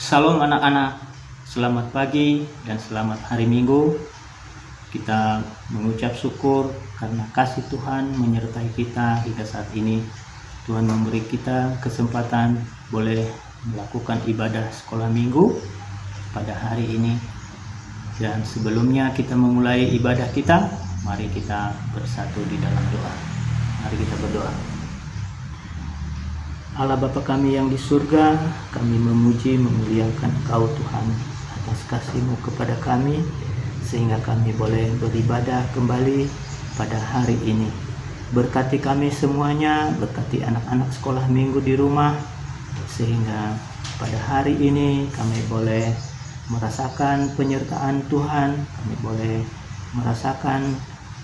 Salam anak-anak, selamat pagi dan selamat hari Minggu. Kita mengucap syukur karena kasih Tuhan menyertai kita hingga saat ini. Tuhan memberi kita kesempatan boleh melakukan ibadah sekolah minggu pada hari ini. Dan sebelumnya kita memulai ibadah kita, mari kita bersatu di dalam doa. Mari kita berdoa. Allah Bapa kami yang di surga, kami memuji memuliakan Engkau Tuhan atas kasih-Mu kepada kami, sehingga kami boleh beribadah kembali pada hari ini. Berkati kami semuanya, berkati anak-anak sekolah minggu di rumah, sehingga pada hari ini kami boleh merasakan penyertaan Tuhan, kami boleh merasakan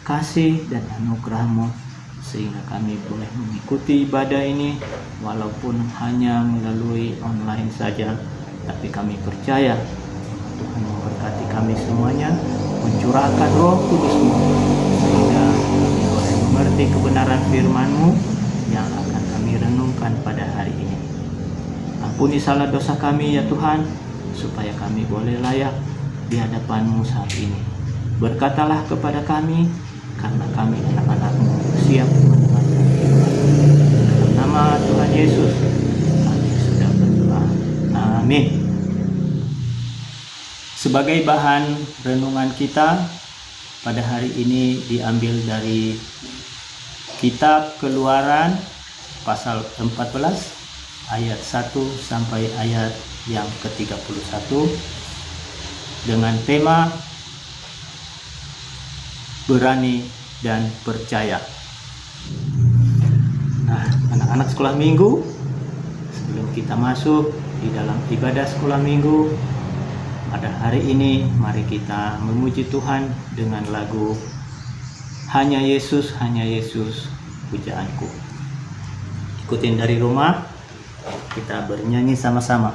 kasih dan anugerah-Mu, sehingga kami boleh mengikuti ibadah ini walaupun hanya melalui online saja, tapi kami percaya Tuhan memberkati kami semuanya, mencurahkan Roh Kudus-Mu sehingga kami boleh mengerti kebenaran firman-Mu yang akan kami renungkan pada hari ini. Ampuni salah dosa kami ya Tuhan, supaya kami boleh layak di hadapan-Mu saat ini. Berkatalah kepada kami, karena kami anak-anak-Mu siap mendengarkan firman. Dalam nama Tuhan Yesus kami sudah berdoa. Amin. Sebagai bahan renungan kita pada hari ini diambil dari kitab Keluaran pasal 14 ayat 1 sampai ayat yang ke-31 dengan tema berani dan percaya. Nah, anak-anak sekolah minggu, sebelum kita masuk di dalam ibadah sekolah minggu pada hari ini, mari kita memuji Tuhan dengan lagu Hanya Yesus, pujaanku. Ikutin dari rumah, kita bernyanyi sama-sama.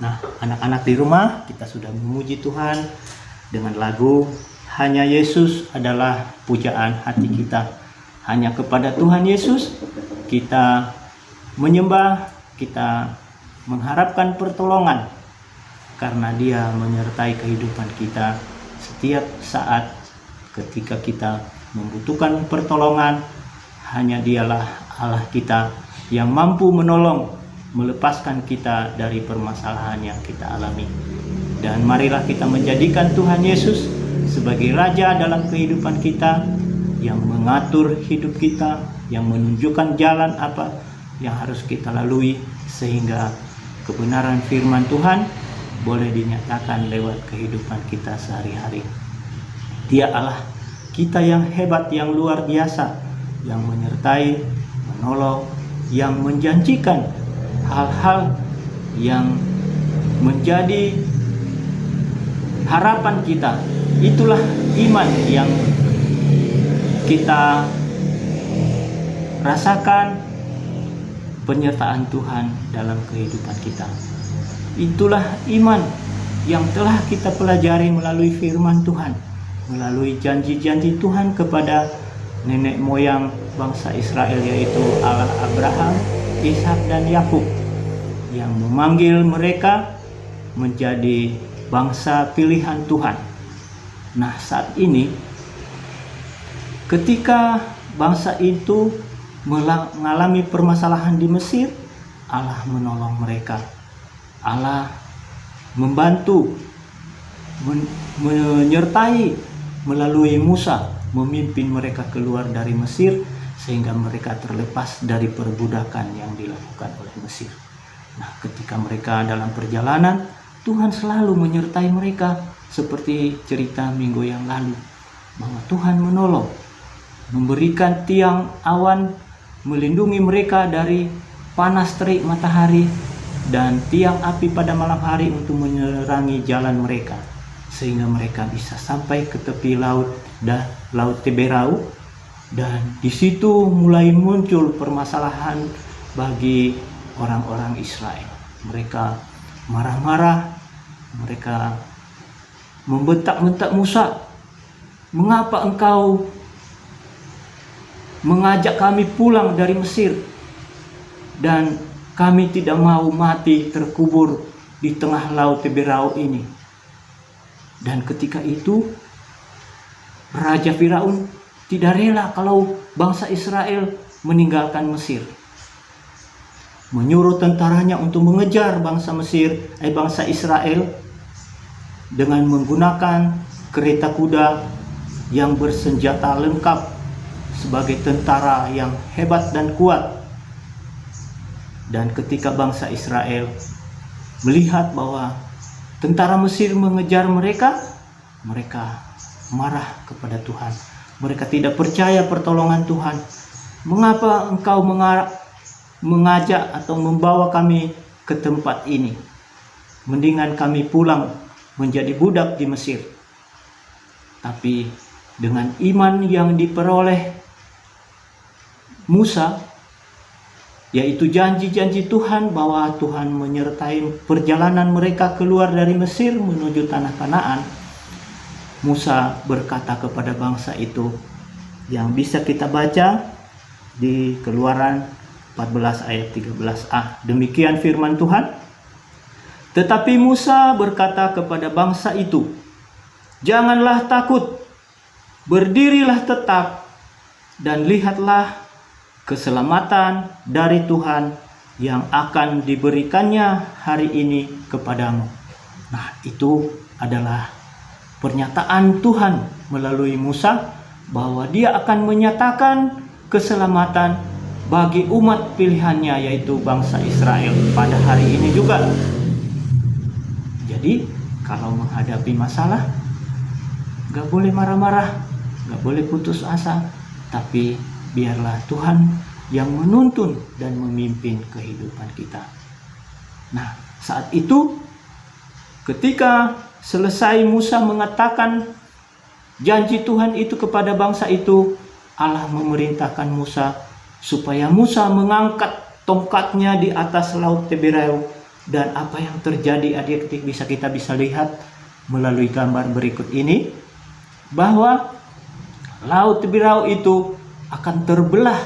Nah, anak-anak di rumah, kita sudah memuji Tuhan dengan lagu Hanya Yesus adalah pujaan hati kita. Hanya kepada Tuhan Yesus kita menyembah, kita mengharapkan pertolongan, karena Dia menyertai kehidupan kita setiap saat ketika kita membutuhkan pertolongan. Hanya Dialah Allah kita yang mampu menolong, melepaskan kita dari permasalahan yang kita alami. Dan marilah kita menjadikan Tuhan Yesus sebagai Raja dalam kehidupan kita, yang mengatur hidup kita, yang menunjukkan jalan apa yang harus kita lalui, sehingga kebenaran firman Tuhan boleh dinyatakan lewat kehidupan kita sehari-hari. Dia Allah kita yang hebat, yang luar biasa, yang menyertai, menolong, yang menjanjikan hal-hal yang menjadi harapan kita itulah iman yang kita rasakan penyertaan Tuhan dalam kehidupan kita. Itulah iman yang telah kita pelajari melalui firman Tuhan, melalui janji-janji Tuhan kepada nenek moyang bangsa Israel, yaitu Allah Abraham, Ishak dan Yakub, yang memanggil mereka menjadi bangsa pilihan Tuhan. Nah, saat ini ketika bangsa itu mengalami permasalahan di Mesir, Allah menolong mereka. Allah membantu, menyertai melalui Musa, memimpin mereka keluar dari Mesir sehingga mereka terlepas dari perbudakan yang dilakukan oleh Mesir. Nah, ketika mereka dalam perjalanan, Tuhan selalu menyertai mereka, seperti cerita minggu yang lalu, bahwa Tuhan menolong, memberikan tiang awan melindungi mereka dari panas terik matahari, dan tiang api pada malam hari untuk menerangi jalan mereka, sehingga mereka bisa sampai ke tepi laut Teberau. Dan di situ mulai muncul permasalahan bagi orang-orang Israel. Mereka marah-marah, mereka membentak-bentak Musa, "Mengapa engkau mengajak kami pulang dari Mesir, dan kami tidak mau mati terkubur di tengah laut Teberau ini?" Dan ketika itu Raja Firaun tidak rela kalau bangsa Israel meninggalkan Mesir. Menyuruh tentaranya untuk mengejar bangsa Israel dengan menggunakan kereta kuda yang bersenjata lengkap sebagai tentara yang hebat dan kuat. Dan ketika bangsa Israel melihat bahwa tentara Mesir mengejar mereka, mereka marah kepada Tuhan. Mereka tidak percaya pertolongan Tuhan. "Mengapa engkau mengajak atau membawa kami ke tempat ini? Mendingan kami pulang menjadi budak di Mesir." Tapi dengan iman yang diperoleh Musa, yaitu janji-janji Tuhan bahwa Tuhan menyertai perjalanan mereka keluar dari Mesir menuju tanah Kanaan, Musa berkata kepada bangsa itu, yang bisa kita baca di Keluaran 14 ayat 13a. Demikian firman Tuhan. "Tetapi Musa berkata kepada bangsa itu, 'Janganlah takut, berdirilah tetap, dan lihatlah keselamatan dari Tuhan yang akan diberikannya hari ini kepadamu.'" Nah, itu adalah pernyataan Tuhan melalui Musa bahwa Dia akan menyatakan keselamatan bagi umat pilihannya, yaitu bangsa Israel pada hari ini juga. Jadi kalau menghadapi masalah, gak boleh marah-marah, gak boleh putus asa, tapi biarlah Tuhan yang menuntun dan memimpin kehidupan kita. Nah, saat itu ketika selesai Musa mengatakan janji Tuhan itu kepada bangsa itu, Allah memerintahkan Musa supaya Musa mengangkat tongkatnya di atas laut Teberau. Dan apa yang terjadi, adik-adik kita bisa lihat melalui gambar berikut ini, bahwa laut Teberau itu akan terbelah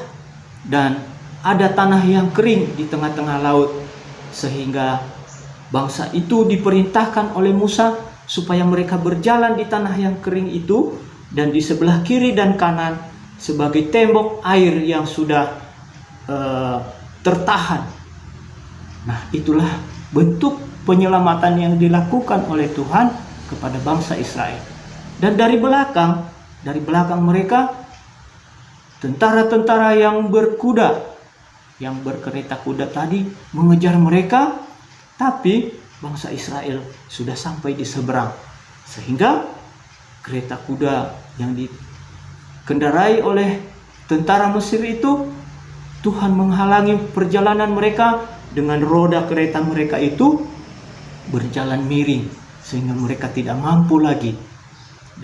dan ada tanah yang kering di tengah-tengah laut, sehingga bangsa itu diperintahkan oleh Musa supaya mereka berjalan di tanah yang kering itu, dan di sebelah kiri dan kanan sebagai tembok air yang sudah tertahan. Nah, itulah bentuk penyelamatan yang dilakukan oleh Tuhan kepada bangsa Israel. Dan dari belakang mereka, tentara-tentara yang berkuda, yang berkereta kuda tadi mengejar mereka, tapi bangsa Israel sudah sampai di seberang, sehingga kereta kuda yang dikendarai oleh tentara Mesir itu, Tuhan menghalangi perjalanan mereka dengan roda kereta mereka itu berjalan miring, sehingga mereka tidak mampu lagi.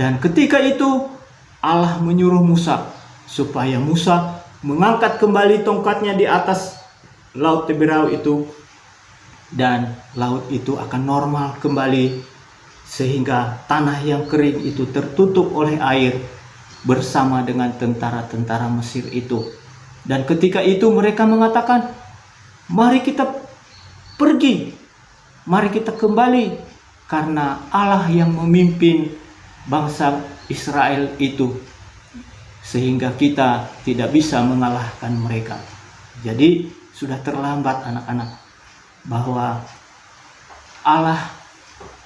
Dan ketika itu Allah menyuruh Musa supaya Musa mengangkat kembali tongkatnya di atas laut Teberau itu, dan laut itu akan normal kembali, sehingga tanah yang kering itu tertutup oleh air bersama dengan tentara-tentara Mesir itu. Dan ketika itu mereka mengatakan, mari kita pergi, mari kita kembali, karena Allah yang memimpin bangsa Israel itu, sehingga kita tidak bisa mengalahkan mereka. Jadi sudah terlambat anak-anak, bahwa Allah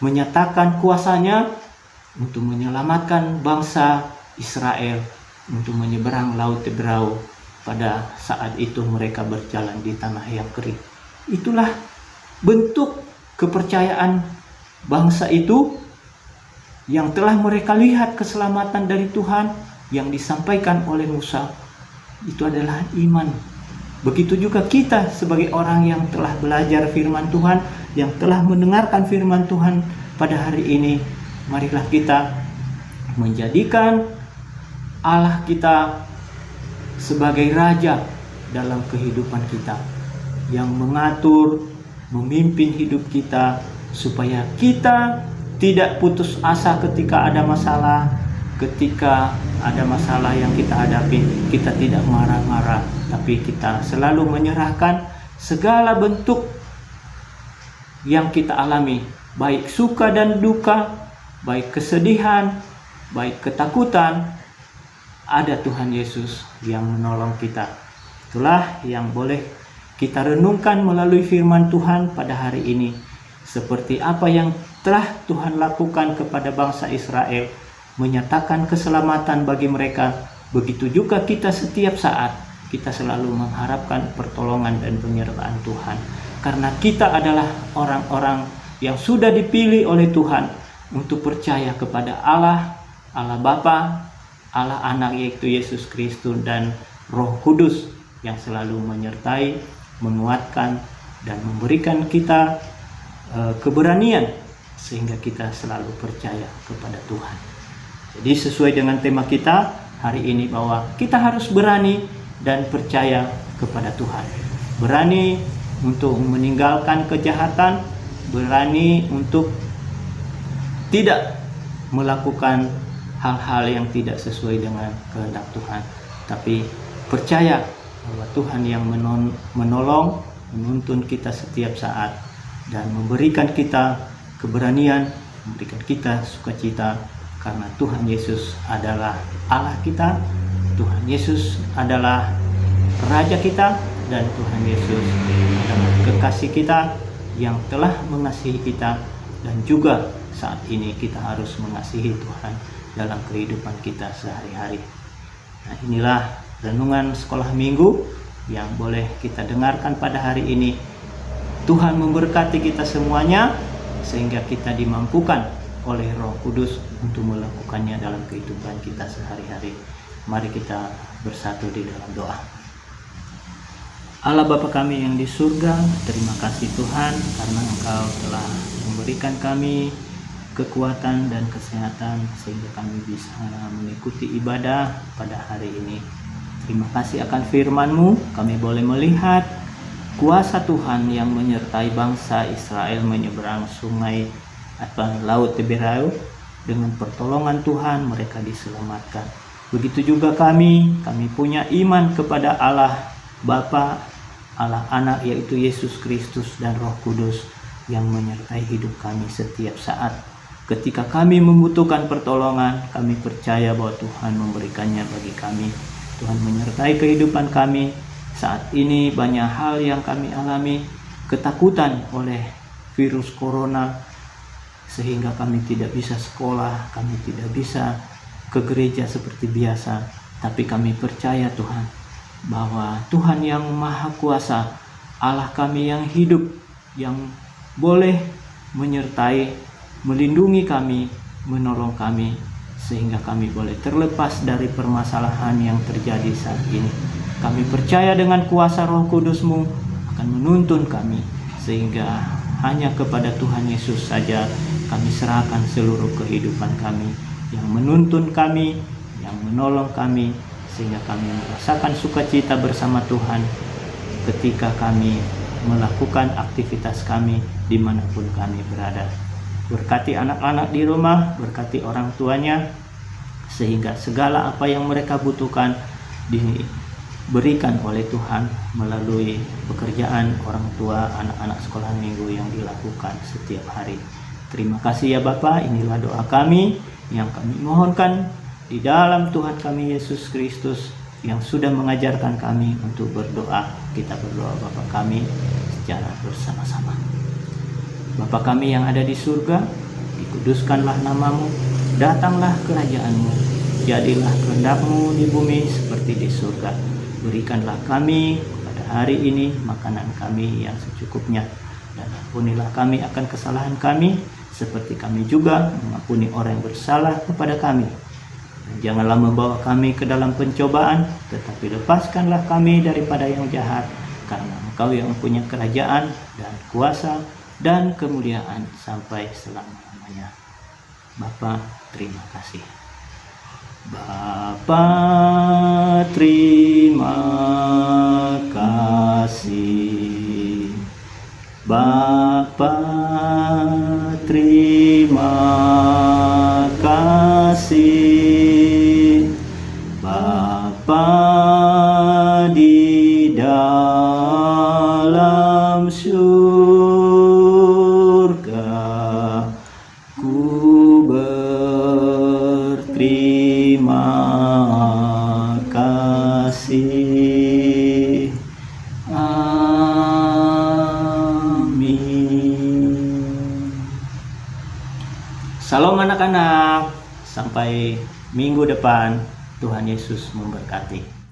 menyatakan kuasanya untuk menyelamatkan bangsa Israel untuk menyeberang laut Teberau. Pada saat itu mereka berjalan di tanah yang kering. Itulah bentuk kepercayaan bangsa itu yang telah mereka lihat keselamatan dari Tuhan yang disampaikan oleh Musa. Itu adalah iman. Begitu juga kita sebagai orang yang telah belajar firman Tuhan, yang telah mendengarkan firman Tuhan pada hari ini, marilah kita menjadikan Allah kita sebagai raja dalam kehidupan kita, yang mengatur, memimpin hidup kita, supaya kita tidak putus asa ketika ada masalah. Ketika ada masalah yang kita hadapi, kita tidak marah-marah, tapi kita selalu menyerahkan segala bentuk yang kita alami, baik suka dan duka, baik kesedihan, baik ketakutan. Ada Tuhan Yesus yang menolong kita. Itulah yang boleh kita renungkan melalui firman Tuhan pada hari ini. Seperti apa yang telah Tuhan lakukan kepada bangsa Israel, menyatakan keselamatan bagi mereka. Begitu juga kita setiap saat, kita selalu mengharapkan pertolongan dan penyertaan Tuhan. Karena kita adalah orang-orang yang sudah dipilih oleh Tuhan untuk percaya kepada Allah, Allah Bapa, Allah Anak yaitu Yesus Kristus, dan Roh Kudus yang selalu menyertai, menguatkan, dan memberikan kita keberanian sehingga kita selalu percaya kepada Tuhan. Jadi sesuai dengan tema kita hari ini, bahwa kita harus berani dan percaya kepada Tuhan. Berani untuk meninggalkan kejahatan, berani untuk tidak melakukan hal-hal yang tidak sesuai dengan kehendak Tuhan, tapi percaya bahwa Tuhan yang menolong, menuntun kita setiap saat, dan memberikan kita keberanian, memberikan kita sukacita, karena Tuhan Yesus adalah Allah kita, Tuhan Yesus adalah Raja kita, dan Tuhan Yesus adalah kekasih kita yang telah mengasihi kita, dan juga saat ini kita harus mengasihi Tuhan dalam kehidupan kita sehari-hari. Nah, inilah renungan sekolah minggu yang boleh kita dengarkan pada hari ini. Tuhan memberkati kita semuanya, sehingga kita dimampukan oleh Roh Kudus untuk melakukannya dalam kehidupan kita sehari-hari. Mari kita bersatu di dalam doa. Allah Bapa kami yang di surga, terima kasih Tuhan karena Engkau telah memberikan kami kekuatan dan kesehatan sehingga kami bisa mengikuti ibadah pada hari ini. Terima kasih akan firman-Mu, kami boleh melihat kuasa Tuhan yang menyertai bangsa Israel menyeberang sungai laut Teberau. Dengan pertolongan Tuhan mereka diselamatkan. Begitu juga kami punya iman kepada Allah Bapa, Allah Anak yaitu Yesus Kristus, dan Roh Kudus yang menyertai hidup kami setiap saat. Ketika kami membutuhkan pertolongan, kami percaya bahwa Tuhan memberikannya bagi kami. Tuhan menyertai kehidupan kami. Saat ini banyak hal yang kami alami, ketakutan oleh virus corona, sehingga kami tidak bisa sekolah, kami tidak bisa ke gereja seperti biasa. Tapi kami percaya Tuhan, bahwa Tuhan yang Maha Kuasa, Allah kami yang hidup, yang boleh menyertai, melindungi kami, menolong kami, sehingga kami boleh terlepas dari permasalahan yang terjadi saat ini. Kami percaya dengan kuasa Roh Kudus-Mu akan menuntun kami, sehingga hanya kepada Tuhan Yesus saja kami serahkan seluruh kehidupan kami. yang menuntun kami, yang menolong kami, sehingga kami merasakan sukacita bersama Tuhan ketika kami melakukan aktivitas kami dimanapun kami berada. Berkati anak-anak di rumah, berkati orang tuanya, sehingga segala apa yang mereka butuhkan diberikan oleh Tuhan melalui pekerjaan orang tua anak-anak sekolah minggu yang dilakukan setiap hari. Terima kasih ya Bapa, inilah doa kami yang kami mohonkan di dalam Tuhan kami Yesus Kristus yang sudah mengajarkan kami untuk berdoa. Kita berdoa Bapa kami secara bersama-sama. Bapa kami yang ada di surga, dikuduskanlah namamu, datanglah kerajaan-Mu, jadilah kehendak-Mu di bumi seperti di surga. Berikanlah kami pada hari ini makanan kami yang secukupnya, dan ampunilah kami akan kesalahan kami, seperti kami juga mengampuni orang yang bersalah kepada kami. Dan janganlah membawa kami ke dalam pencobaan, tetapi lepaskanlah kami daripada yang jahat, karena Engkau yang punya kerajaan dan kuasa dan kemuliaan sampai selama-lamanya. Bapa, terima kasih. Bapa, terima kasih. Bapa, terima kasih. Bapa di dalam surga, ku berterima kasih. Amin. Salam anak-anak, sampai minggu depan. Tuhan Yesus memberkati.